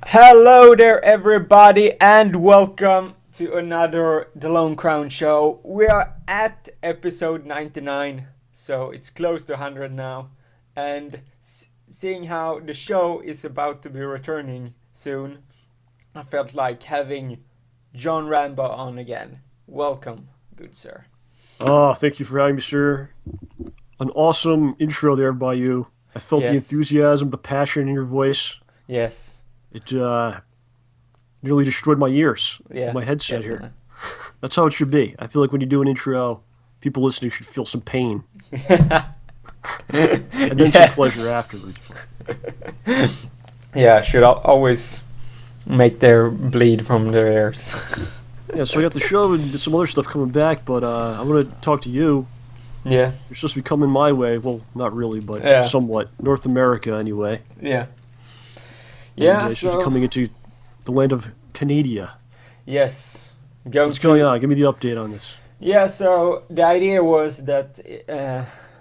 Hello there, everybody, and welcome to another The Lone Crown show. We are at episode 99, so it's close to 100 now. And seeing how the show is about to be returning soon, I felt like having John Rambo on again. Welcome, good sir. Oh, thank you for having me, sir. An awesome intro there by you. I felt the Yes, enthusiasm, the passion in your voice. yes, It nearly destroyed my ears, yeah, my headset definitely. here. That's how it should be. I feel like when you do an intro, people listening should feel some pain and then some Yeah, pleasure afterwards. yeah, should always make their bleed from their ears. Yeah, so I got the show and some other stuff coming back, but I want to talk to you. Yeah, You're supposed to be coming my way. Well, not really, but yeah, somewhat. North America, anyway. yeah. And Yeah, you're supposed to be so coming into the land of Canada. yes, going What's going to on? Give me the update on this. yeah. So the idea was that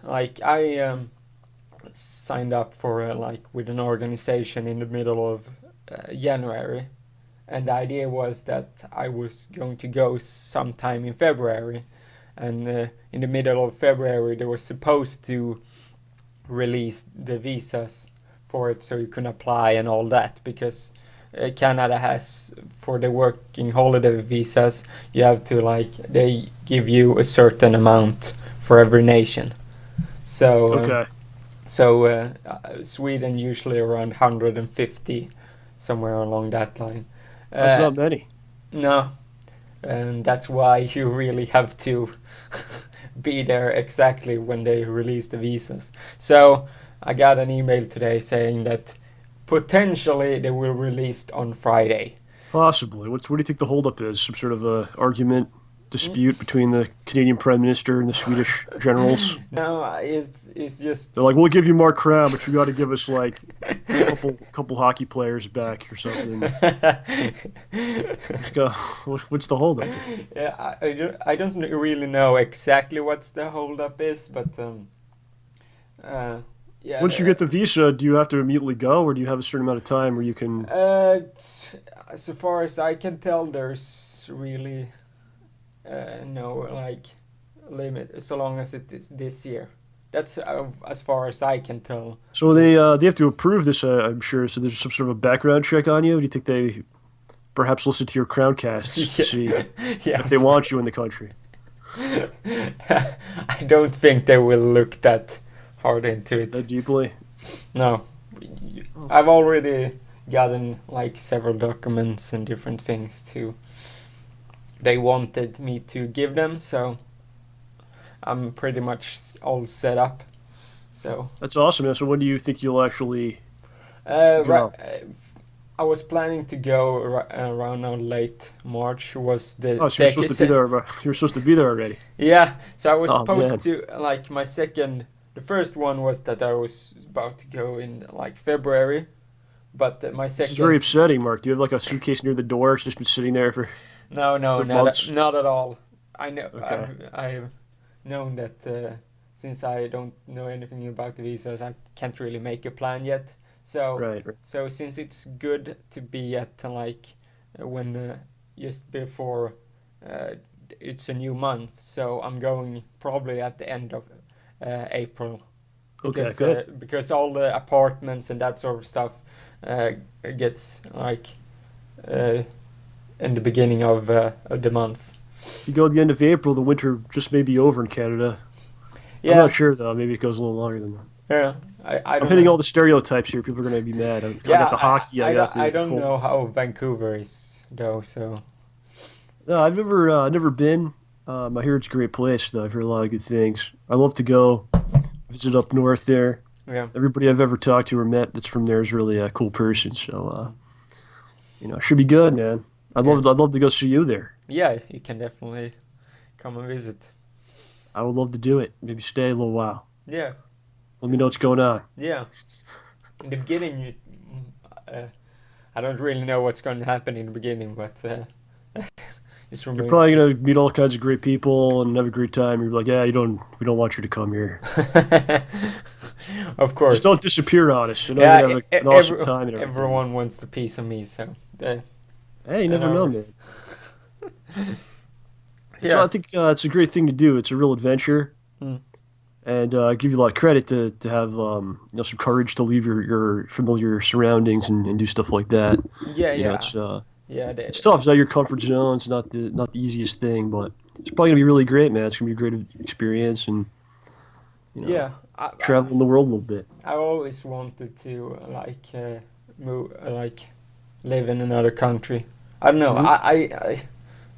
I signed up for with an organization in the middle of January, and the idea was that I was going to go sometime in February, and in the middle of February they were supposed to release the visas for it so you can apply and all that because Canada has for the working holiday visas you have to they give you a certain amount for every nation. So Okay. Sweden usually around 150 somewhere along that line. That's Uh, not many. no, and that's why you really have to be there exactly when they release the visas. So I got an email today saying that potentially they will release on Friday. Possibly. What do you think the holdup is? Some sort of a argument, Mm. dispute between the Canadian Prime Minister and the Swedish generals? No, it's just They're like, we'll give you Mark Crown, but you got to give us like couple hockey players back or something. Just go, what's the holdup? yeah, I don't really know exactly what's the holdup is, but yeah. Once you get the visa, do you have to immediately go, or do you have a certain amount of time where you can? So far as I can tell, there's really no limit so long as it is this year. That's as far as I can tell. So they have to approve this, I'm sure. So there's some sort of a background check on you. Do you think they perhaps listen to your crown casts to see Yeah. if they want you in the country? I don't think they will look that hard into it. That deeply? No, I've already gotten several documents and different things to. They wanted me to give them, so I'm pretty much all set up. So That's awesome. Man. So when do you think you'll actually right, go? I was planning to go around now late March was the Oh, so you're supposed to be there. You're supposed to be there already. yeah. So I was Oh supposed man. to my second. The first one was that I was about to go in February, but my This is very second. upsetting, Mark. Do you have like a suitcase near the door? It's just been sitting there No, no, for months. not at all. I know Okay. I've known that since I don't know anything about the visas, I can't really make a plan yet. So Right. Right. so since it's good to be at when just before uh, it's a new month, so I'm going probably at the end of April Okay. Good. because all the apartments and that sort of stuff gets uh, in the beginning of the month. If you go at the end of April, the winter just may be over in Canada. I'm Yeah, not sure though. Maybe it goes a little longer than that. yeah. I I'm don't hitting know. all the stereotypes here. People are going to be mad. I Yeah, got the hockey. I got I the don't cold. know how Vancouver is though. So No, I've never been. I hear it's a great place though. I've heard a lot of good things. I love to go visit up north there. yeah, Everybody I've ever talked to or met that's from there is really a cool person. So it should be good, man. yeah, I'd love to go see you there. yeah. You can definitely come and visit. I would love to do it. Maybe stay a little while. Yeah, Let me know what's going on. yeah. In the beginning, I don't really know what's going to happen in the beginning, but just You're remain. probably gonna meet all kinds of great people and have a great time. You're like, yeah, we don't want you to come here. Of Just course. don't disappear on us. I know you're Yeah, gonna have an awesome time and everything. everyone wants a piece of me, so Hey, you I never know, know. man. So I Yes. think it's a great thing to do. It's a real adventure, Mm. and I give you a lot of credit to have some courage to leave your familiar surroundings and do stuff like that. Yeah, You know, yeah, yeah. it's tough. It's out of your comfort zone. It's not the easiest thing, but it's probably gonna be really great, man. It's gonna be a great experience, and you know, Yeah. traveling the world a little bit. I always wanted to move, live in another country. I don't know. Hmm.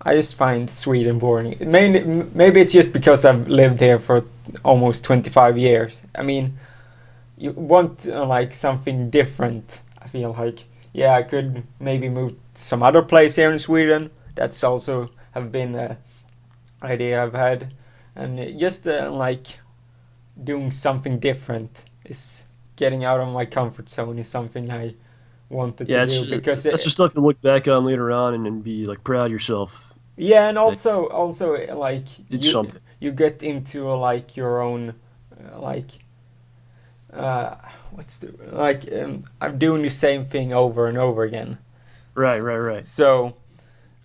I just find Sweden boring. Maybe it's just because I've lived here for almost 25 years. I mean, you want something different. I feel like, yeah, I could maybe move to some other place here in Sweden. That's also have been a idea I've had, and just doing something different is getting out of my comfort zone is something I wanted to Yeah, do because that's the stuff to look back on later on and be like proud of yourself yeah, and that also you did something. you get into your own like uh what's the I'm doing the same thing over and over again. Right, right, right. So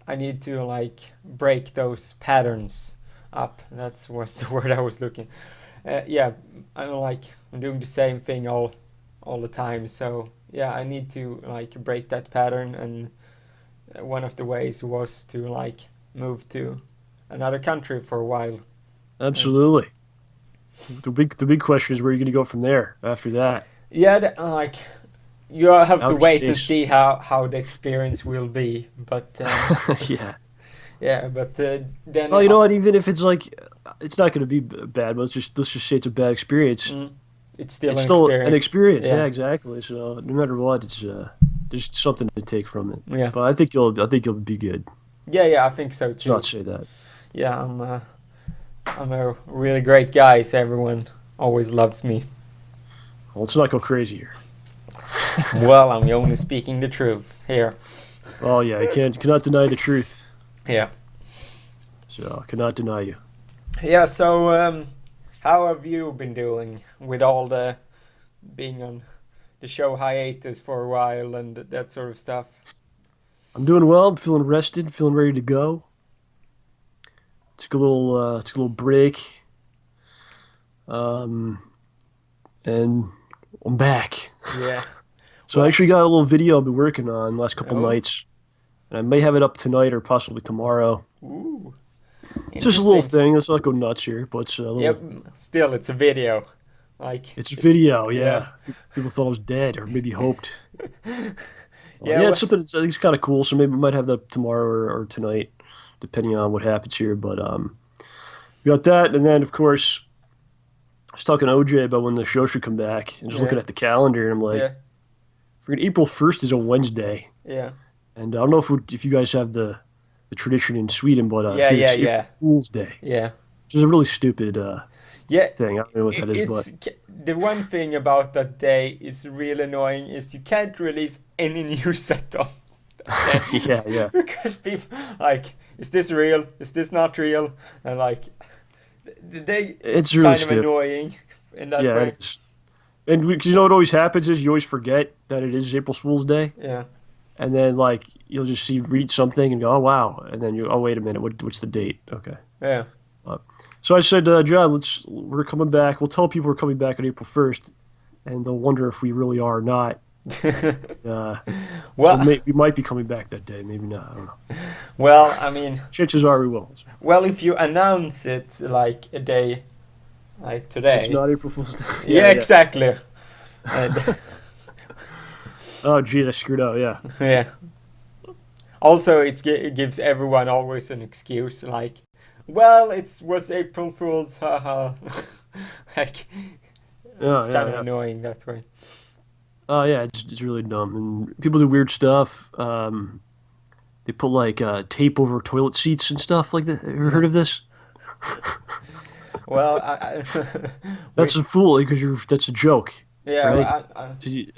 I need to break those patterns up. That's what's the word I was looking. Yeah, I'm doing the same thing all the time. So yeah, I need to break that pattern, and one of the ways was to move to another country for a while. And Absolutely. The big question is where you're going to go from there after that. yeah, you have to Outer wait and space. see how the experience will be. But Yeah. yeah, but then Well, you know what? Even if it's like, it's not going to be bad. But let's just say it's a bad experience. mm, it's still It's an still an experience. experience. Yeah, Yeah, exactly. So no matter what, it's there's something to take from it. yeah, But I think you'll be good. yeah, yeah. I think so Let's not too. say that. Yeah, I'm a really great guy, so everyone always loves me. Well, let's not go crazy here. Well, I'm only speaking the truth here. Oh yeah, I cannot deny the truth. Yeah. So I cannot deny you. Yeah, so how have you been doing with all the being on the show hiatus for a while and that sort of stuff? I'm doing well. I'm feeling rested, feeling ready to go. Took a little break, um, and I'm back. Yeah. So I Well, actually got a little video I've been working on the last couple oh, nights, and I may have it up tonight or possibly tomorrow. ooh, It's just a little interesting. thing. Let's not go nuts here, but it's a Yep, little. still, it's a video. It's a It's, video, yeah. yeah. People thought I was dead, or maybe hoped. Yeah, Yeah, well, it's something that's I think it's kind of cool. So maybe we might have that tomorrow or tonight, depending on what happens here. But we got that, and then of course I was talking to OJ about when the show should come back, and just yeah, looking at the calendar, and I'm like, yeah, freaking April 1st is a Wednesday, yeah. and I don't know if you guys have the tradition in Sweden, but Yeah, here yeah, it's April yeah, Fool's Day, yeah. which is a really stupid Yeah, thing. I don't know what that is, but the one thing about that day is really annoying is you can't release any new set on that day yeah, yeah, because people is this real? Is this not real? And the day is it's really kind of stupid. annoying in that Yeah, way. it is. And because you know what always happens is you always forget that it is April Fool's Day, Yeah, and then like you'll just read something and go, oh wow, and then oh wait a minute, what's the date? Okay. yeah, Uh, so I said, John, we're coming back. We'll tell people we're coming back on April 1st, and they'll wonder if we really are or not. Uh, so well, we might be coming back that day, maybe not. I don't know. well, I mean, Chances are we will. well, if you announce it like a day like It's today, not April Fool's Day. Yeah, yeah, yeah. exactly. And Oh, geez, I screwed up. Yeah. yeah. Also, it gives everyone always an excuse, well, it was April Fool's, haha. like, Yeah, it's yeah, kind of yeah. annoying that way. Oh, yeah, it's really dumb. And people do weird stuff. They put like tape over toilet seats and stuff like that. Ever Yeah. heard of this? Well, we, That's a fool because that's a joke, yeah, right? well,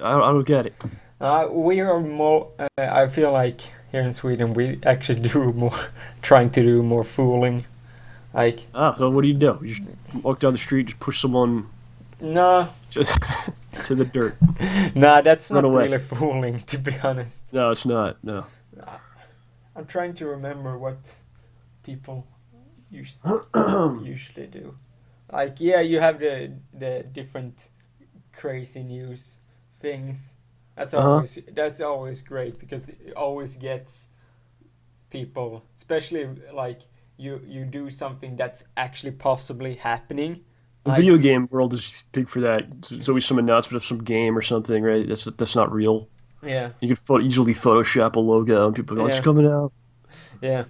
I don't get it. we are more. I feel like here in Sweden we actually do more, trying to do more fooling. Like, Ah, so what do? You just walk down the street, just push someone No, to, to the dirt. nah, that's Run not away. really fooling, to be honest. No, it's not. No. I'm trying to remember what people us- usually do. Like, yeah, you have the different crazy news things. Uh-huh. That's always great because it always gets people, especially like you do something that's actually possibly happening. The Like, video game world is big for that. It's always some announcement of some game or something, right? That's not real. yeah, You could easily Photoshop a logo, and people go, "It's yeah, coming out." yeah.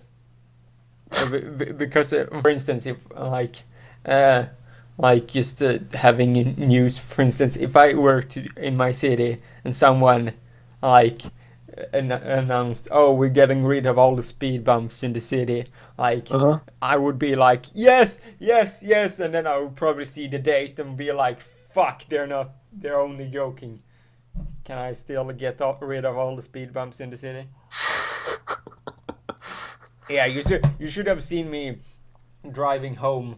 Because, for instance, if uh, like just having news, for instance, if I worked in my city and someone like announced, "Oh, we're getting rid of all the speed bumps in the city," like Uh-huh. I would be like, "Yes, yes, yes," and then I would probably see the date and be like, "Fuck, they're not. They're only joking. Can I still get rid of all the speed bumps in the city?" Yeah, you should have seen me driving home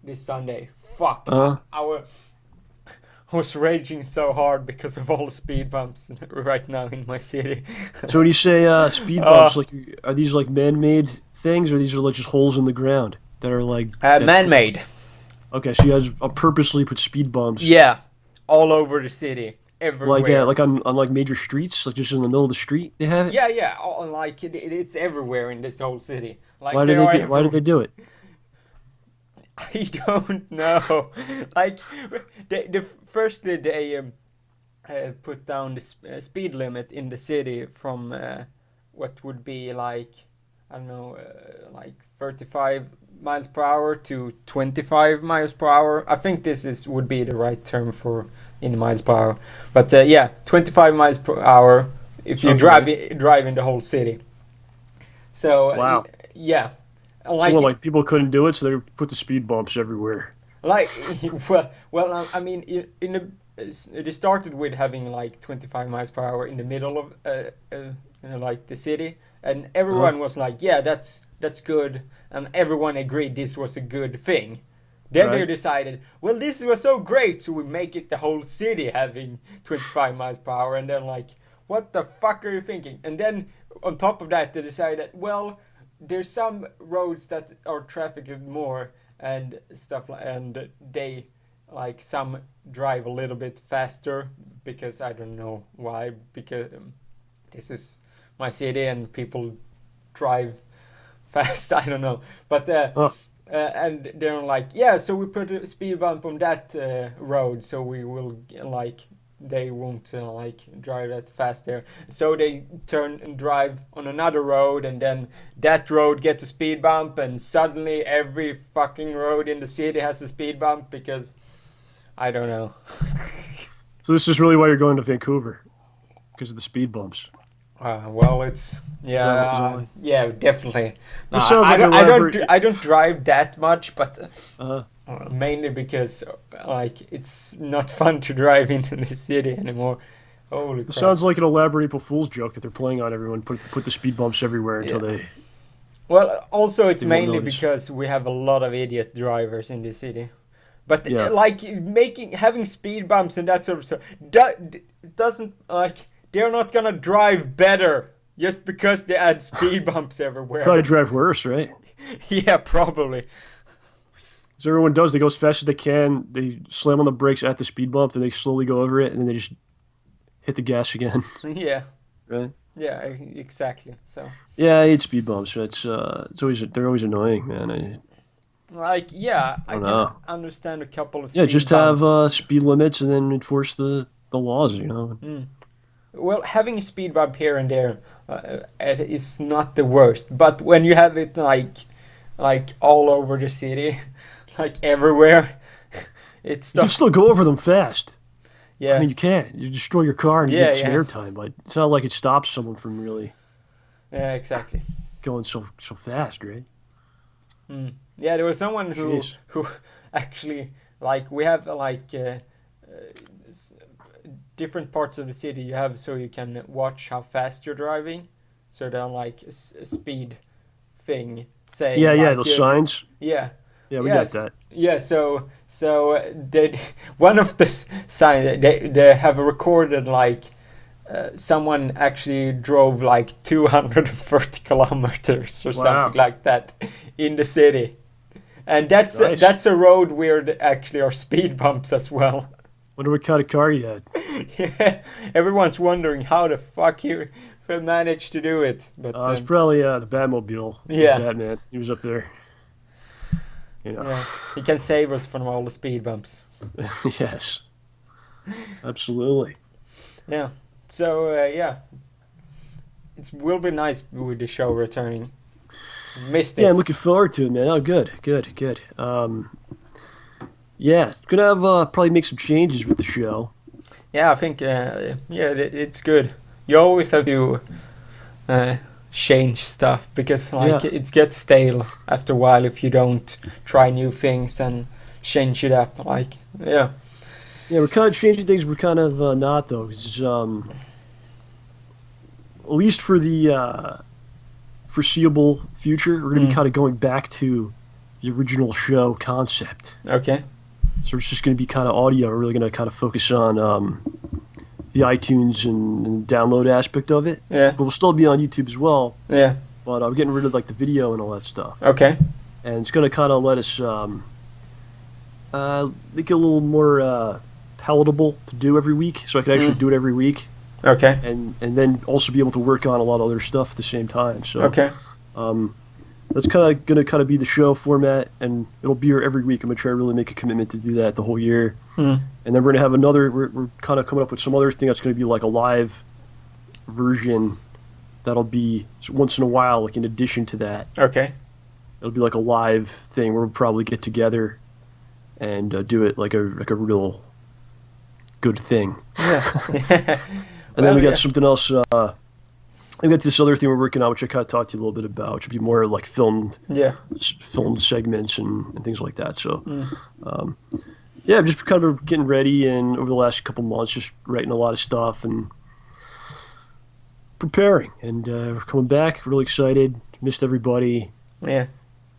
this Sunday. Fuck, Uh-huh. I was raging so hard because of all the speed bumps right now in my city. So when you say speed bumps, uh, like are these like man-made things, or these are like just holes in the ground that are like that? Man-made. Okay, so you guys purposely put speed bumps Yeah, all over the city, everywhere. like on like major streets, like just in the middle of the street. They have it. Yeah, yeah, like it's everywhere in this whole city. Like they are Why did everywhere. they do it? I don't know. Like firstly they put down the speed limit in the city from what would be like, I don't know, like 35 miles per hour to 25 miles per hour. I think this is would be the right term for in miles per hour. But yeah, 25 miles per hour if you Sounds right. drive in the whole city. So Wow. yeah, So what, like like people couldn't do it, so they put the speed bumps everywhere. like I mean in the it started with having like 25 miles per hour in the middle of like the city, and Uh-huh. everyone was like, yeah, that's good, and everyone agreed this was a good thing. Then they Right. decided, well, this was so great, so we make it the whole city having 25 miles per hour, and then like, what the fuck are you thinking? And then on top of that, they decided, well, there's some roads that are trafficked more and stuff like, and they like some drive a little bit faster because I don't know why, because this is my city and people drive fast. I don't know, but Huh. and they're like, yeah, so we put a speed bump on that road, so we will like they won't like drive that fast there. So they turn and drive on another road, and then that road gets a speed bump, and suddenly every fucking road in the city has a speed bump because I don't know. So this is really why you're going to Vancouver, because of the speed bumps. Well, it's Is that yeah, why? yeah, definitely. No, This sounds like an I elaborate. don't drive that much, but Uh, mainly because like it's not fun to drive into the city anymore. Holy this crap! sounds like an elaborate April Fool's joke that they're playing on everyone. Put the speed bumps everywhere until Yeah. Well, also it's they won't mainly notice. because we have a lot of idiot drivers in the city. But Yeah. like making having speed bumps and that sort of stuff doesn't like they're not gonna drive better just because they add speed bumps Probably everywhere. drive worse, right? Yeah, probably. So everyone does. They go as fast as they can. They slam on the brakes at the speed bump, and they slowly go over it, and then they just hit the gas again. Yeah, Right? yeah, exactly. So Yeah, I hate speed bumps. It's always they're always annoying, man. like yeah, I I don't can know. understand a couple of Yeah, speed just have bumps. speed limits and then enforce the laws. You know. Mm. Well, having a speed bump here and there is not the worst, but when you have it like all over the city, like everywhere, it's You can stuff. still go over them fast. I Yeah, mean, you can. You destroy your car and you yeah, get some yeah, airtime, but it's not like it stops someone from really yeah, exactly. going so fast, right? Mm. Yeah, there was someone Jeez. who actually like we have s- different parts of the city you have so you can watch how fast you're driving. So they're like a speed thing Yeah, saying yeah, like those signs. yeah, Yeah, we got Yes, that. yeah. So they one of the sign they have recorded like someone actually drove like 230 kilometers or something Wow. like that in the city, and Nice. that's a road where there actually are speed bumps as well. Wonder what kind of car you had. Yeah, everyone's wondering how the fuck you managed to do it, but It's probably the Batmobile. It was yeah, Batman. He was up there. You know. yeah, he can save us from all the speed bumps. Yes. Absolutely. Yeah. So yeah, it will be nice with the show returning. Missed Yeah, I'm it. looking forward to it, man. Oh, good, good, good. Yeah, gonna have probably make some changes with the show. Yeah, I think yeah, it's good. You always have to uh, change stuff because like Yeah, it gets stale after a while if you don't try new things and change it up. Like yeah, yeah, we're kind of changing things. We're kind of not though. 'Cause, at least for the foreseeable future, we're gonna be mm. kind of going back to the original show concept. Okay, So it's just gonna be kind of audio. We're really gonna kind of focus on the iTunes and download aspect of it. yeah, But we'll still be on YouTube as well. yeah, But I'm getting rid of like the video and all that stuff. okay, And it's going to kind of let us make it a little more palatable to do every week, so I can actually mm. do it every week, Okay, and then also be able to work on a lot of other stuff at the same time. So okay, um, that's kind of going to kind of be the show format, and it'll be here every week. I'm going to try to really make a commitment to do that the whole year, mm. and then we're going to have another. We're kind of coming up with some other thing that's going to be like a live version that'll be once in a while, like in addition to that. Okay, It'll be like a live thing where we'll probably get together and do it like a real good thing. yeah. And then Well, we got yeah, something else. We got this other thing we're working on, which I kind of talked to you a little bit about, which would be more like yeah, filmed segments and things like that. So mm. um, yeah, I'm just kind of getting ready, and over the last couple months, just writing a lot of stuff and preparing. And we're coming back, really excited. Missed everybody. yeah.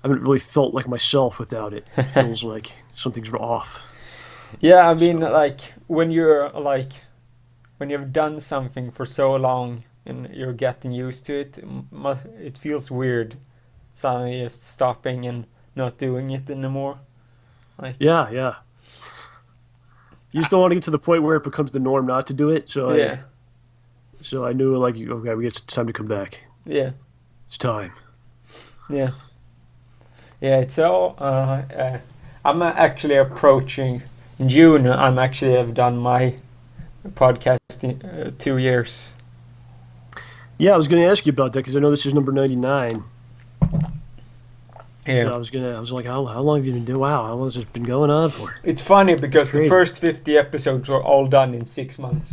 I haven't really felt like myself without it. It feels like something's off. Yeah, I mean, So like when you're like when you've done something for so long and you're getting used to it, it feels weird suddenly just stopping and not doing it anymore. Like, yeah, yeah. You just don't want to get to the point where it becomes the norm not to do it. yeah, So I knew like okay, it's time to come back. yeah, It's time. yeah, yeah. It's all. I'm actually approaching in June. I'm actually have done my podcast in 2 years. Yeah, I was going to ask you about that because I know this is number 99. So Yeah. I was like, how long have you been doing? Wow, how long has this been going on for? It's funny It's because the crazy. first 50 episodes were all done in 6 months.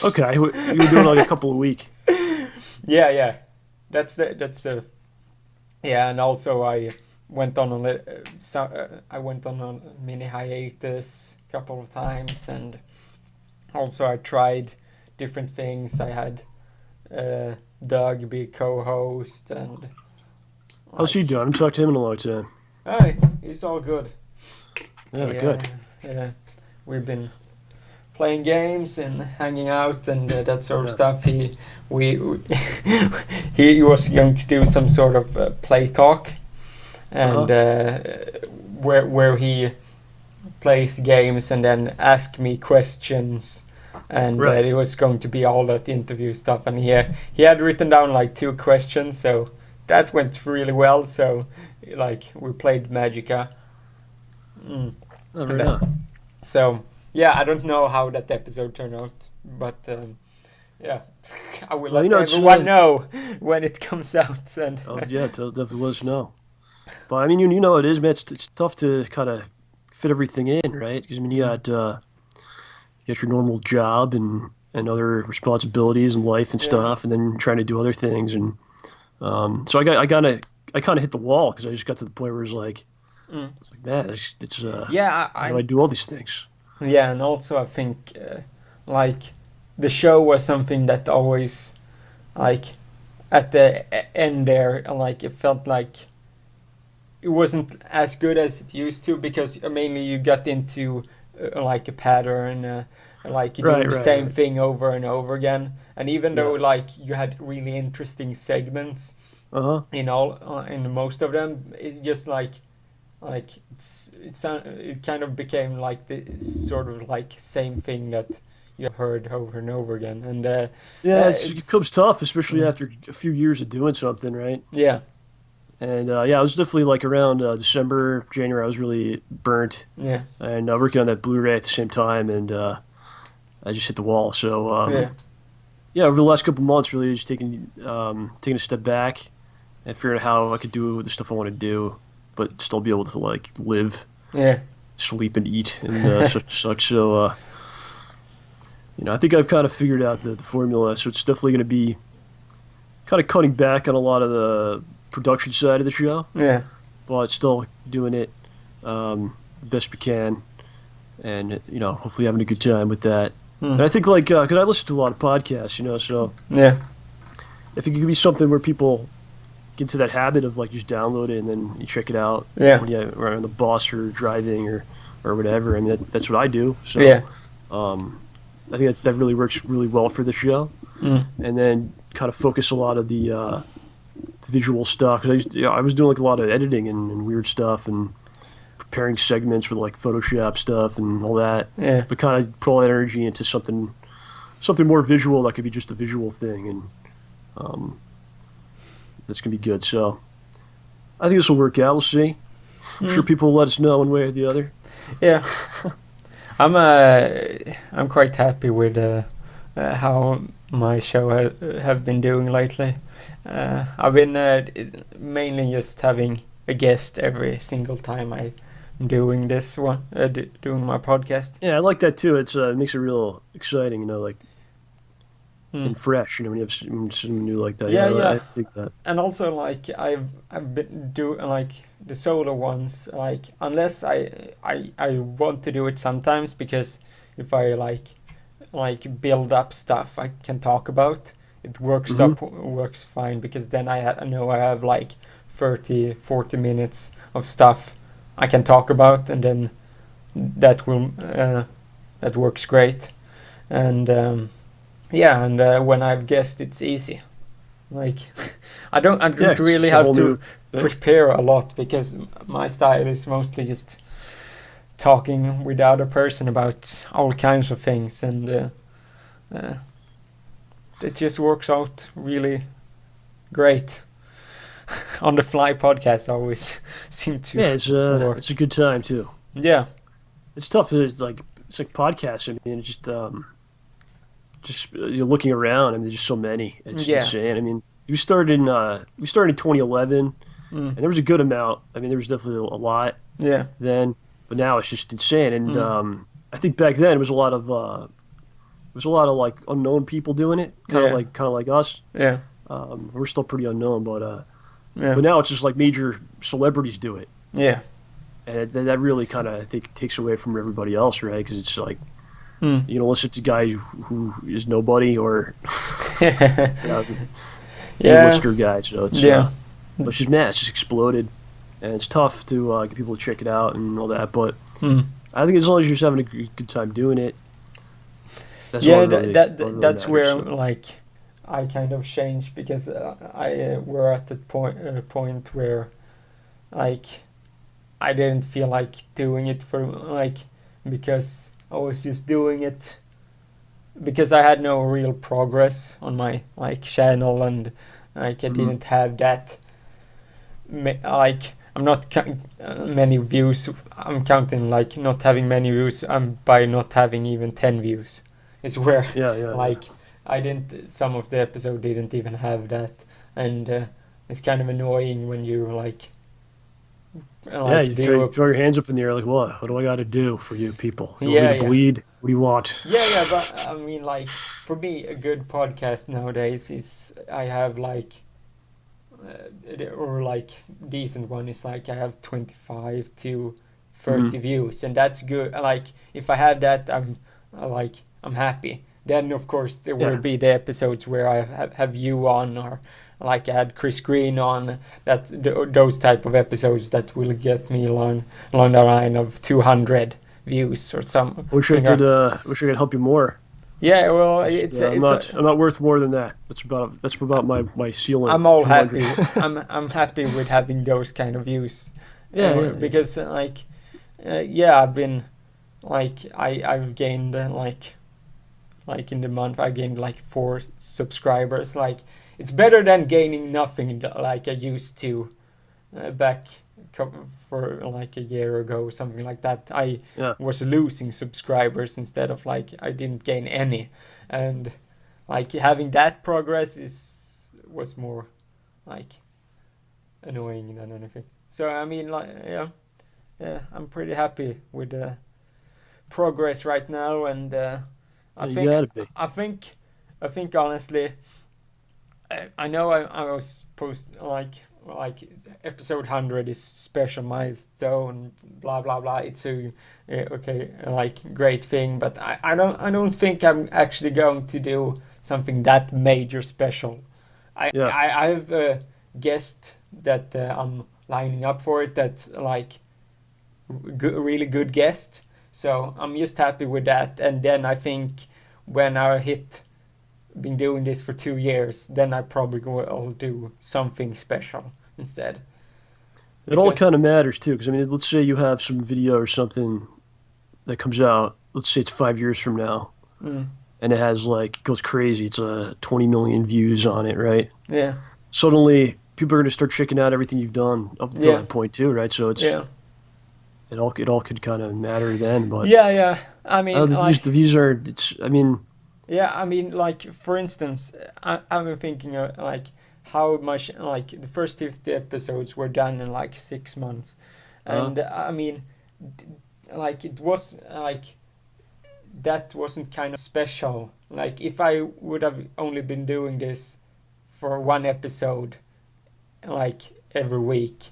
Okay, you were doing like a couple a week. Yeah, yeah. That's the yeah, and also I went on I went on a mini hiatus a couple of times, and also I tried different things. I had Doug be co-host, and How's he like, doing? I haven't talked to him in a long time. hey, he's all good. Yeah, good. Yeah, we've been playing games and hanging out and that sort of Yeah. stuff. We he was going to do some sort of play talk, and where he plays games and then ask me questions, and Right. it was going to be all that interview stuff. And he had written down like 2 questions, so that went really well. So like we played Magica. Mm. Oh, And right then- on. So yeah, I don't know how that episode turned out, but yeah, I will Well, let you know, it's, everyone know when it comes out. And Oh yeah, definitely let us know. But I mean, you know it is, man. It's tough to kind of fit everything in, right? Because I mean, you got your normal job and other responsibilities in life and Yeah. stuff, and then trying to do other things, and so I kind of hit the wall because I just got to the point where it's like man, it's yeah, how do I do all these things? yeah, and also I think like the show was something that always like at the end there, like it felt like it wasn't as good as it used to because mainly you got into like a pattern, like you doing Right, the right, same right. thing over and over again. And even though Yeah. like you had really interesting segments Uh-huh. in all in most of them, it just like it kind of became like the sort of like same thing that you have heard over and over again. And Yeah, it it's becomes tough, especially mm, after a few years of doing something, right? yeah, And yeah, I was definitely like around December, January, I was really burnt yeah, and working on that Blu-ray at the same time, and I just hit the wall. So yeah, yeah, over the last couple months, really just taking a step back and figuring out how I could do the stuff I want to do, but still be able to like live, yeah. sleep, and eat and such. So I think I've kind of figured out the formula. So it's definitely going to be kind of cutting back on a lot of the production side of the show, Yeah. but still doing it the best we can, and hopefully having a good time with that. And Mm. I think like because I listen to a lot of podcasts, so Yeah. if it could be something where people get into that habit of like just download it and then you check it out Yeah. when you're on the bus or driving or whatever. I mean that's what I do. So Yeah. um, I think that really works really well for the show. Mm. And then kind of focus a lot of the visual stuff because I was doing like a lot of editing and weird stuff and preparing segments with like Photoshop stuff and all that. Yeah. But kind of pull that energy into something more visual that could be just a visual thing, and um, that's gonna be good. So I think this will work out. We'll see. I'm sure Mm. people will let us know one way or the other. Yeah. I'm quite happy with how my show have been doing lately. I've been mainly just having a guest every single time I'm doing this one, doing my podcast. Yeah, I like that too. It makes it real exciting, like Mm. and fresh. When you have someone new like that. Yeah, Yeah, yeah. I think that. And also like I've been do like the solo ones like unless I want to do it sometimes because if I like build up stuff I can talk about it Hmm. works fine because then I know I have like 30-40 minutes of stuff I can talk about and then that will that works great and yeah and when I've guessed it's easy like I Yeah, don't 'cause really it's a have whole to new thing. prepare a lot because my style is mostly just talking with the other person about all kinds of things, and uh, it just works out really great. On the fly podcast always seem to Yeah, it's a work. good time too. Yeah, It's tough. It's like podcasts. I mean, it's just you're looking around. I mean, there's just so many. It's yeah, insane. I mean, we started in 2011, mm, and there was a good amount. I mean, there was definitely a lot yeah, then, but now it's just insane. And mm, I think back then it was a lot of like unknown people doing it, yeah, kind of like us. yeah, We're still pretty unknown, yeah, but now it's just like major celebrities do it, yeah, and that really kind of I think takes away from everybody else, right? Because it's like mm. unless it's a guy who is nobody or the Yeah, A-lister guy. So yeah, it's just man, it's just exploded, and it's tough to get people to check it out and all that. But mm. I think as long as you're just having a good time doing it, Yeah. all that really That's matters. where So like I kind of changed because I were at the point where like I didn't feel like doing it for like because I was just doing it because I had no real progress on my like channel and like I mhm. didn't have that like I'm not many views. I'm counting like not having many views. I'm by not having even 10 views. It's where Yeah, yeah, yeah. like I didn't. Some of the episode didn't even have that, and it's kind of annoying when you Yeah, like do you a throw your hands up in the air like, what? What do I got to do for you people? You want me yeah to yeah bleed? What do you want? yeah. But I mean, like for me, a good podcast nowadays is I have like or like decent one is like I have 25 to Hmm. 30 views and that's good like if I have that I'm happy then of course there will Yeah, be the episodes where I have you on or like I had Chris Green on, those type of episodes that will get me along the line of 200 views or something. Wish I could help you more. Yeah, well, I'm not worth more than that. That's about my ceiling. I'm all 200. happy. I'm happy with having those kind of views, Yeah. because yeah, I've been I've gained in the month I gained like 4 subscribers. Like it's better than gaining nothing like I used to back for like a year ago, something like that. I Yeah. was losing subscribers instead of like I didn't gain any, and like having that progress was more like annoying than anything. So I mean, like yeah, I'm pretty happy with the progress right now, and I You think gotta be. I think I think honestly, I know I was supposed like episode 100 is special milestone, blah blah blah. It's a okay, like great thing, but I don't think I'm actually going to do something that major special. Yeah. I've guessed that I'm lining up for it. That's like really good guest. So I'm just happy with that. And then I think when I been doing this for 2 years, then I probably will do something special instead. It all Because kind of matters too, because I mean, let's say you have some video or something that comes out. Let's say it's 5 years from now, mm, and it has goes crazy. It's 20 million views on it, right? yeah, Suddenly, people are going to start checking out everything you've done up until yeah, that point too, right? So yeah, it all could kind of matter then, but yeah. I I know mean, the views are. It's I mean, yeah, I mean, like for instance, I've been thinking like how much like the first 50 episodes were done in like 6 months, uh, and I mean, d- like it was like that wasn't kind of special. Like if I would have only been doing this for one episode, like every week,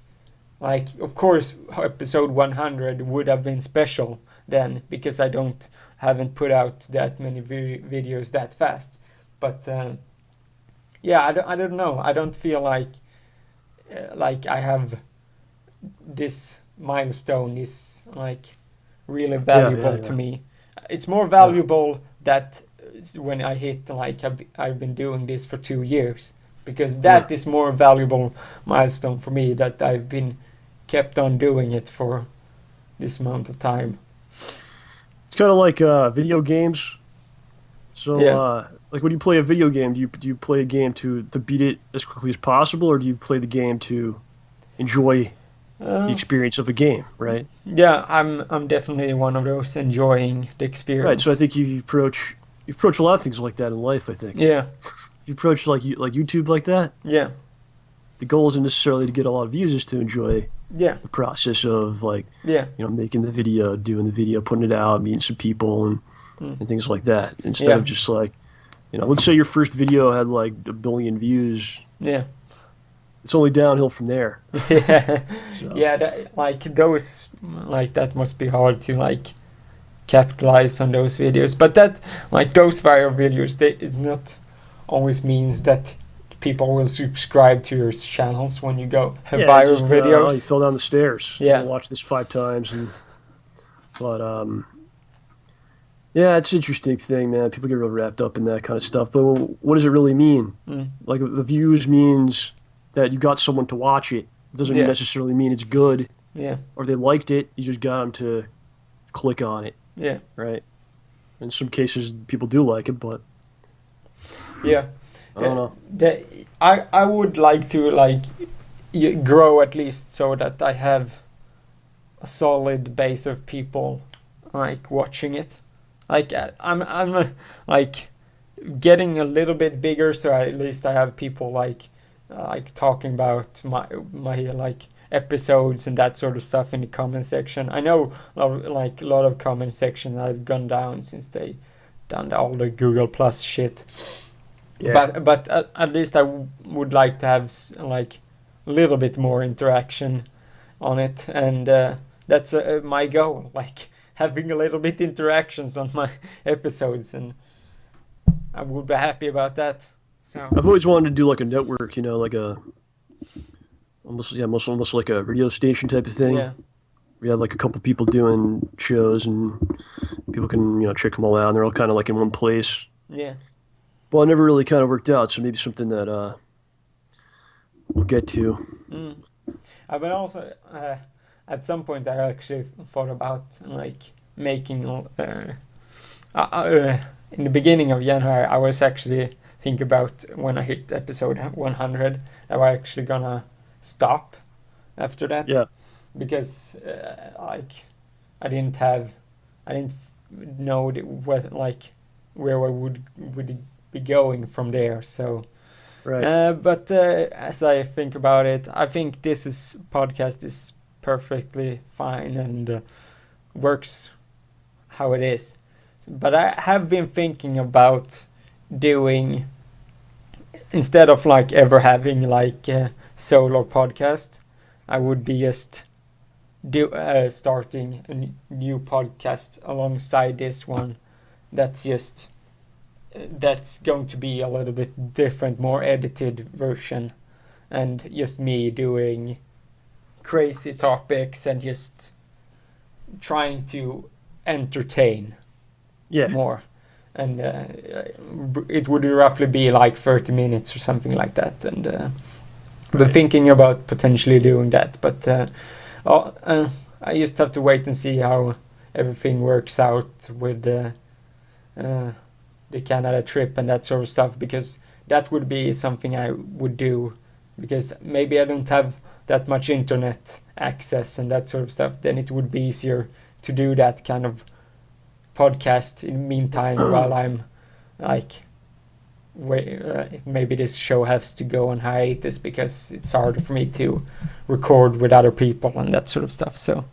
like of course episode 100 would have been special then because I don't haven't put out that many videos that fast. But yeah, I don't know. I don't feel like I have this milestone is like really yeah, valuable yeah, to yeah, me. It's more yeah, valuable that when I hit like I've been doing this for 2 years, because yeah. that is more valuable milestone for me that I've been kept on doing it for this amount of time. It's kind of like video games. So, Yeah. like when you play a video game, do you play a game to beat it as quickly as possible, or do you play the game to enjoy the Uh, experience of a game, right? yeah, I'm definitely one of those enjoying the Right. So I experience. think you approach a lot of things like that in life. I think Yeah, you approach like YouTube like that. yeah, The goal isn't necessarily to get a lot of views, is to enjoy yeah, the process of yeah, making the video, doing the video, putting it out, meeting some people, and mm, and things like that. Instead yeah, of just let's say your first video had like 1 billion views. yeah. It's only downhill from there. Yeah, So yeah. Like those, like that must be hard to like capitalize on those videos. But that, like those viral videos, it not always means that people will subscribe to your channels when you go have yeah, viral just you videos. fell down the stairs. I'm Yeah, gonna watch this 5 times, but yeah, it's an interesting thing, man. People get real wrapped up in that kind of stuff. But what does it really mean? mm, Like the views means that you got someone to watch it. It doesn't yeah, necessarily mean it's good yeah, or they liked it. You just got them to click on it, yeah, right? In some cases, people do like it, but yeah. I don't know. The, I would like to like grow at least so that I have a solid base of people like watching it. Like I'm like getting a little bit bigger, so at least I have people like talking about my like episodes and that sort of stuff in the comment section. I know like a lot of comment section have gone down since they done all the Google Plus shit. Yeah, But at least I would like to have like a little bit more interaction on it, and that's my goal. Like having a little bit interactions on my episodes, and I would be happy about that. So I've always wanted to do like a network, like a almost like a radio station type of thing. yeah, We have like a couple people doing shows, and people can check them all out. And they're all kind of like in one place. yeah. Well, it never really kind of worked out, so maybe something that we'll get to. Mm. But also, at some point, I actually thought about like making. In the beginning of January, I was actually thinking about when I hit episode 100, that we're actually gonna stop after that, Yeah, because like I didn't know what like where I would be going from there. So, right. but as I think about it, I think this is podcast is perfectly fine and works how it is. But I have been thinking about doing, instead of like ever having like a solo podcast, I would be just starting a new podcast alongside this one. That's going to be a little bit different, more edited version, and just me doing crazy topics and just trying to entertain Yeah, more. And it would roughly be like 30 minutes or something like that. And we're thinking about potentially doing that, but I just have to wait and see how everything works out with the Canada trip and that sort of stuff, because that would be something I would do, because maybe I don't have that much internet access and that sort of stuff. Then it would be easier to do that kind of podcast in the meantime while I'm like maybe this show has to go on hiatus because it's harder for me to record with other people and that sort of stuff. So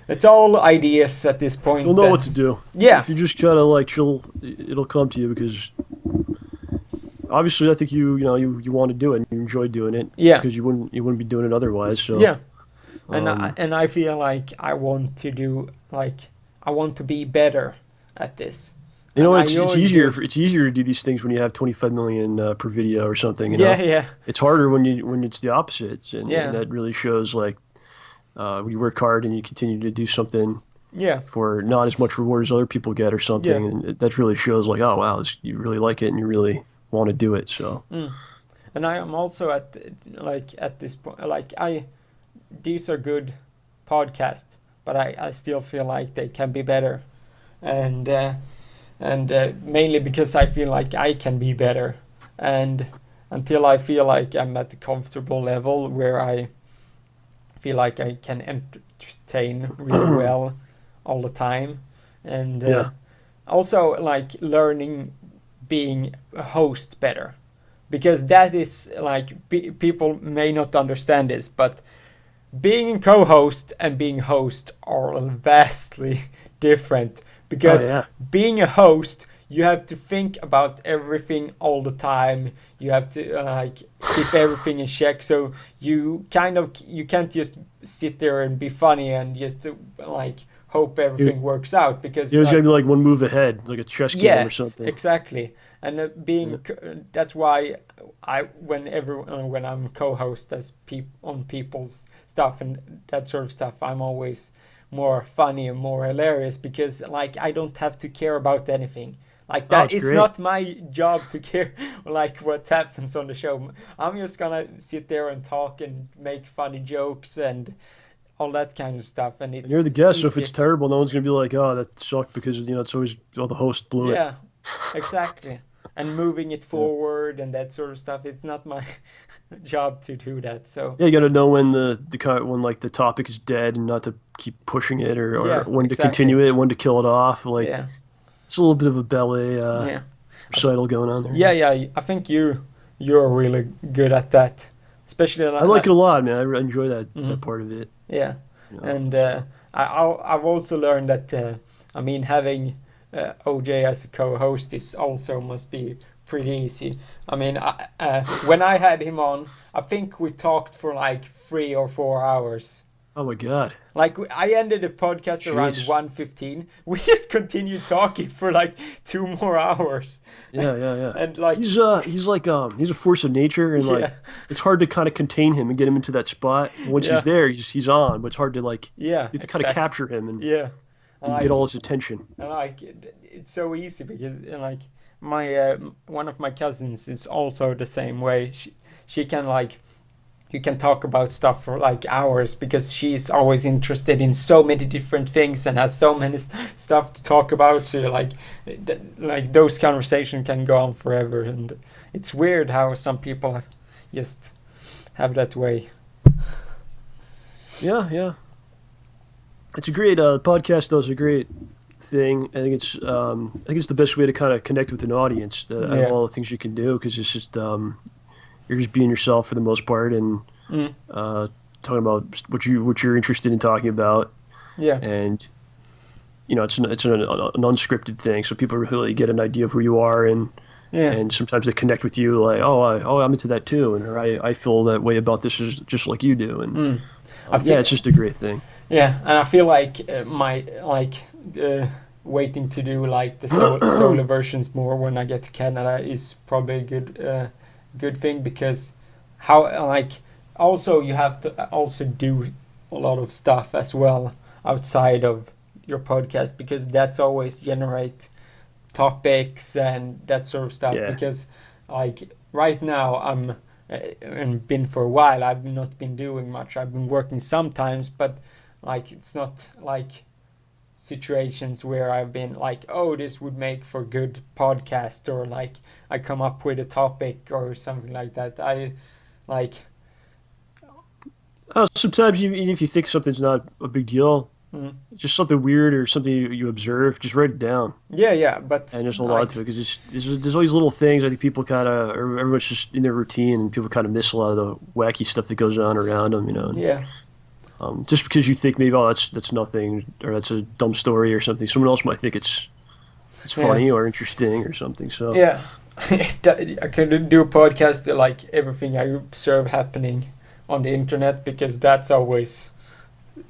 it's all ideas at this point. you'll know what to do. Yeah. If you just kind of like chill, it'll come to you, because obviously I think you want to do it and you enjoy doing it. Yeah. Because you wouldn't be doing it otherwise. So Yeah. And I feel like I want to be better at this. It's easier to do these things when you have 25 million per video or something. Yeah. It's harder when it's the opposite, and Yeah. that really shows like you work hard and you continue to do something Yeah. for not as much reward as other people get or something, and that really shows like, oh wow, you really like it and you really want to do it. So. And I am also at this point, these are good podcasts, but I still feel like they can be better, and mainly because I feel like I can be better, and until I feel like I'm at a comfortable level where I feel like I can entertain really well all the time, and also like learning being a host better, because that is like people may not understand this, but being a co-host and being a host are vastly different, because being a host, you have to think about everything all the time. You have to keep everything in check, so you can't just sit there and be funny and just hope everything works out, because It's gotta be like one move ahead. It's like a chess game or something. Exactly. And that's why when I'm co-host as on people's stuff and that sort of stuff, I'm always more funny and more hilarious, because I don't have to care about anything like that. It's great. not my job to care what happens on the show. I'm just gonna sit there and talk and make funny jokes and all that kind of stuff, and you're the guest, so if it's terrible, no one's gonna be like, "Oh, that sucked," because it's always the host blew it. Yeah, exactly. And moving it forward and that sort of stuff. It's not my job to do that. So you got to know when when the topic is dead and not to keep pushing it, or when to continue it, when to kill it off. It's a little bit of a ballet recital going on there. Yeah. I think you're really good at that, especially. I like it a lot, man. I enjoy that part of it. Yeah, and I've also learned that having OJ as a co-host is also must be pretty easy. When I had him on, I think we talked for 3 or 4 hours Oh my God. Like I ended the podcast around Jeez. 1:15. We just continued talking for like 2 more hours, Yeah, yeah, yeah. and like He's a force of nature, and like yeah, it's hard to kind of contain him and get him into that spot. Once he's yeah, there, he's on, but it's hard to like yeah, you have to kind of exactly. capture him Yeah, and and get like all his attention. it's so easy because like my one of my cousins is also the same way. She can like you can talk about stuff for like hours because she's always interested in so many different things and has so many stuff to talk about. So like those conversations can go on forever, and it's weird how some people just have that way. Yeah, yeah. It's a great podcast though. It's a great thing. I think it's the best way to kind of connect with an audience out of Yeah. all the things you can do because it's just you're just being yourself for the most part and Mm. uh, talking about what you're interested in talking about, Yeah. and an unscripted thing, so people really get an idea of who you are, Yeah. and sometimes they connect with you like, I'm into that too, and or I feel that way about this is just like you do, and Mm. I yeah, feel it's just a great thing. Yeah, and I feel like my like waiting to do like the solo versions more when I get to Canada is probably a good thing because how like also you have to also do a lot of stuff as well outside of your podcast because that's always generate topics and that sort of stuff Yeah. because like right now I'm and been for a while I've not been doing much. I've been working sometimes, but like it's not like situations where I've been like, oh, this would make for good podcast or like I come up with a topic or something like that. I like Sometimes even if you think something's not a big deal, mm, just something weird or something you observe, just write it down yeah, but and just hold on like to it because there's all these little things. I think people kind of, everyone's just in their routine, and people kind of miss a lot of the wacky stuff that goes on around them. And, yeah, just because you think maybe that's nothing or that's a dumb story or something, someone else might think it's yeah, funny or interesting or something. So yeah. I could do a podcast like everything I observe happening on the internet because that's always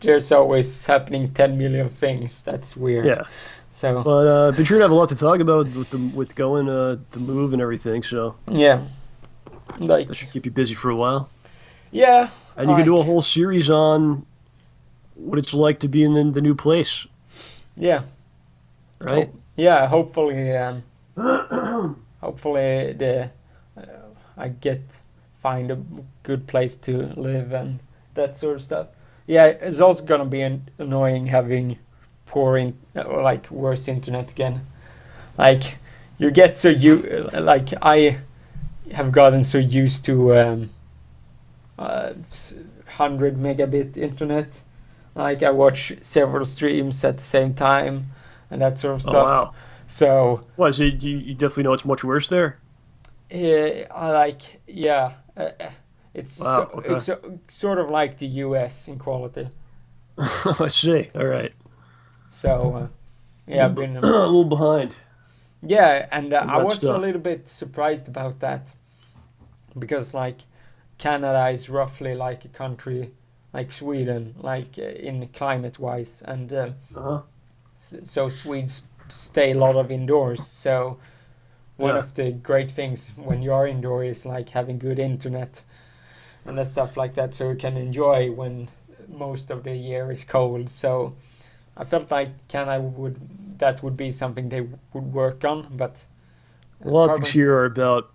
there's always happening 10 million things. That's weird. yeah, So but sure to have a lot to talk about with going the move and everything. So yeah, that like should keep you busy for a while. yeah, And you can do a like whole series on what it's like to be in the new place, yeah, right? yeah. Hopefully the uh, I get find a good place to live and that sort of stuff. Yeah, it's also gonna be annoying having poor or like worse internet again. Like you get so you like I have gotten so used to 100 megabit internet. Like I watch several streams at the same time and that sort of Oh stuff. wow. So What? So you definitely know it's much worse there? I like yeah. Wow. Okay. It's sort of like the U.S. in quality. I see. All right. So yeah, I've been A little behind yeah, and on I that was a stuff. little bit surprised about that because like Canada is roughly like a country like Sweden, like in climate wise, and Uh-huh. so Swedes stay a lot of indoors. So one Yeah. of the great things when you are indoor is like having good internet and that stuff like that, so you can enjoy when most of the year is cold. So I felt like Canada would be something they would work on, but A lot of things probably here are about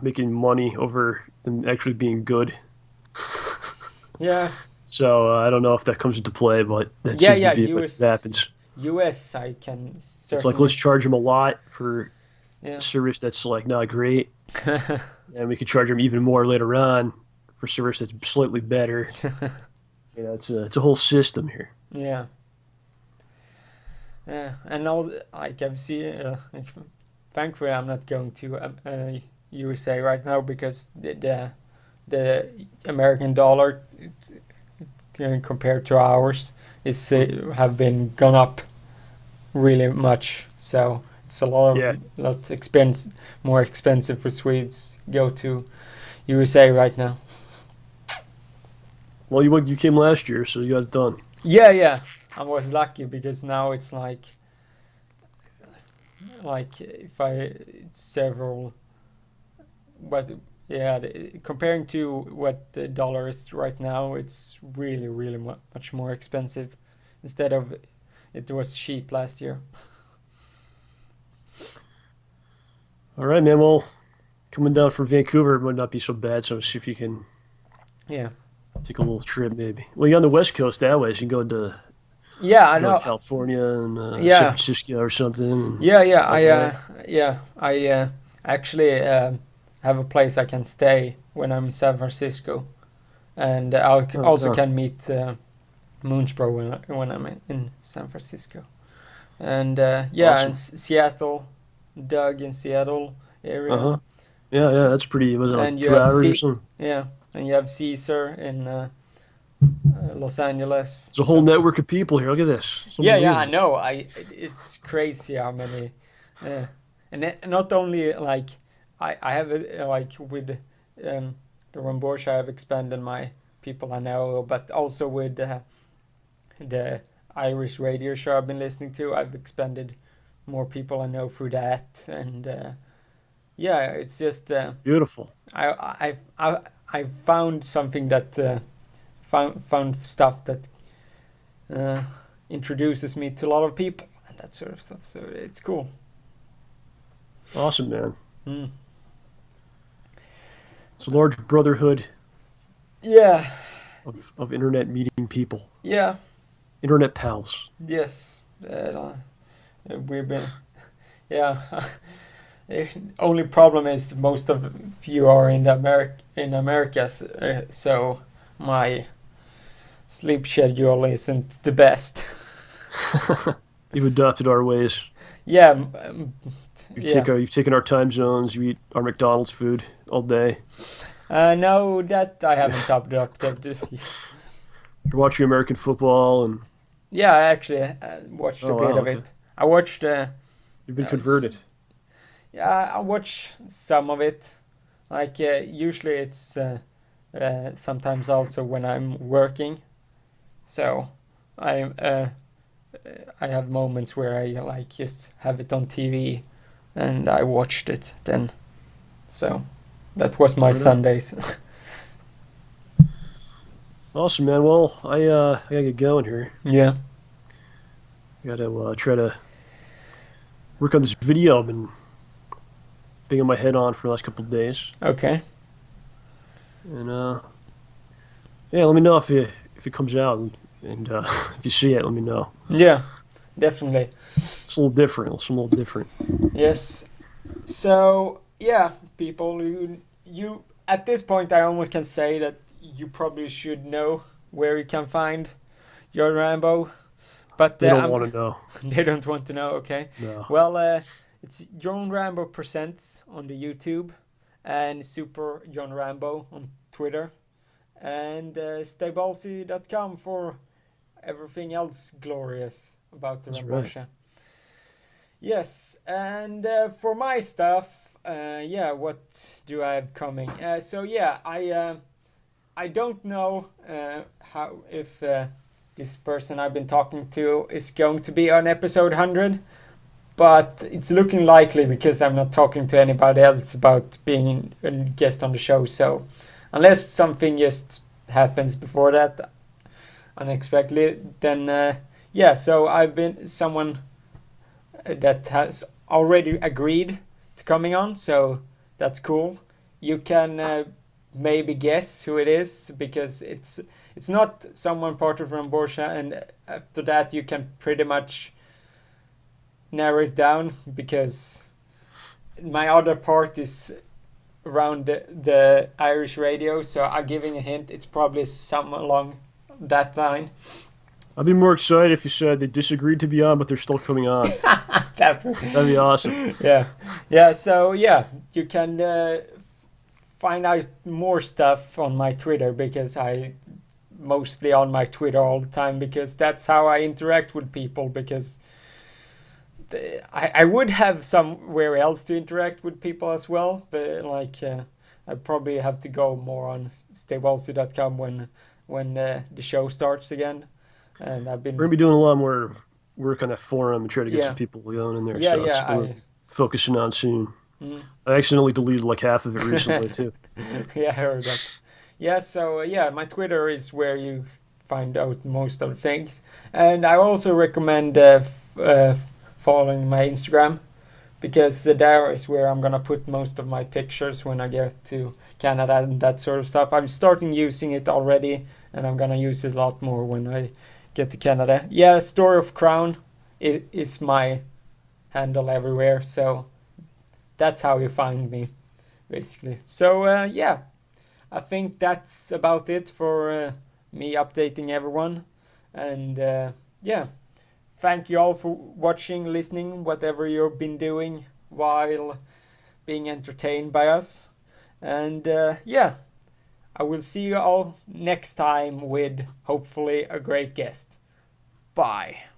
making money over them actually being good. yeah. So I don't know if that comes into play, but that Yeah, seems to yeah, be what happens. US, I can It's like certainly, let's charge them a lot for yeah, service that's like not great, and we could charge them even more later on for service that's slightly better. It's a whole system here. yeah, yeah, and all like I've seen, like, thankfully I'm not going to USA right now because the American dollar compared to ours is have been gone up really much, so it's a Yeah, lot expense more expensive for Swedes go to USA right now. Well, you came last year, so you got it done. Yeah, yeah. I was lucky because now it's like if I it's several, but yeah, comparing to what the dollar is right now, it's really really much more expensive. Instead of it was cheap last year. All right, man. Well, coming down from Vancouver might not be so bad. So see if you can Yeah. take a little trip, maybe. Well, you're on the West Coast that way, so you can Yeah, I go to know. California and San Yeah, Francisco or something, and yeah, yeah. out there. I actually have a place I can stay when I'm in San Francisco, and I Oh, also no. can meet Moonsbro when I'm in San Francisco, and yeah, and Awesome. Seattle, Doug in Seattle Uh area, huh. Yeah, yeah. That's pretty. Was it like and you 2 hours or something? yeah, and you have Caesar in Los Angeles. There's a whole So network of people here. Look at this. It's yeah, yeah, I unbelievable. know. It's crazy how many, uh, and not only like I have like with um, the Rambosh I have expanded my people I know, but also with the Irish radio show I've been listening to, I've expanded more people I know through that, and yeah, it's just Beautiful. I found something that found stuff that uh, introduces me to a lot of people and that sort of stuff. So it's cool. Awesome, man. Mm. It's a large brotherhood Yeah, of internet meeting people, yeah, internet pals. yes. We've been, yeah. Only problem is most of you are in the in Americas, so my sleep schedule isn't the best. You've adopted our ways. Yeah, yeah. You've taken our time zones. You eat our McDonald's food all day. No, that I haven't adopted. You're watching American football, and Yeah, I actually watched a oh bit wow, of okay. it. I watched You've been uh, converted. yeah, I watch some of it. Like usually it's sometimes also when I'm working. So I I have moments where I like just have it on TV and I watched it then. So that was my Right on. Sundays. Awesome, man. Well, I gotta get going here. Yeah. I gotta try to work on this video I've been banging my head on for the last couple of days. Okay. And yeah, let me know if it comes out, and if you see it, let me know. Yeah. Definitely. It's a little different. It's a little different. Yes. So yeah, people, you at this point I almost can say that you probably should know where you can find your Rambo, but They don't I'm want to know. they don't want to know. Okay, No. well, it's John Rambo presents on the YouTube, and Super John Rambo on Twitter, and stayballsy.com for everything else glorious about the That's right. Rambosha. Yes, and for my stuff, yeah, what do I have coming? So yeah, I don't know how if this person I've been talking to is going to be on episode 100, but it's looking likely because I'm not talking to anybody else about being a guest on the show. So unless something just happens before that unexpectedly, then yeah. So I've been someone that has already agreed to coming on, so that's cool. You can maybe guess who it is because it's not someone part of Ramborsha, and after that you can pretty much narrow it down because my other part is around the Irish radio, so I'm giving a hint. It's probably some along that line. I'd be more excited if you said they disagreed to be on, but they're still coming on. That's That'd be awesome. yeah, yeah. So yeah, you can find out more stuff on my Twitter because I mostly on my Twitter all the time because that's how I interact with people because I would have somewhere else to interact with people as well, but like I probably have to go more on staywalsy.com when the show starts again. And I've We're been gonna be doing a lot more work on that forum and try to get some yeah people going in there. yeah So that's yeah something we're focusing on soon. mm, I accidentally deleted like half of it recently too. yeah, I heard that. Yeah, so yeah, my Twitter is where you find out most of the things, and I also recommend following my Instagram because there is where I'm gonna put most of my pictures when I get to Canada and that sort of stuff. I'm starting using it already, and I'm gonna use it a lot more when I get to Canada. Yeah, Story of Crown is my handle everywhere, so that's how you find me basically. So yeah, I think that's about it for me updating everyone. And yeah, thank you all for watching, listening, whatever you've been doing while being entertained by us. And yeah, I will see you all next time with hopefully a great guest. Bye.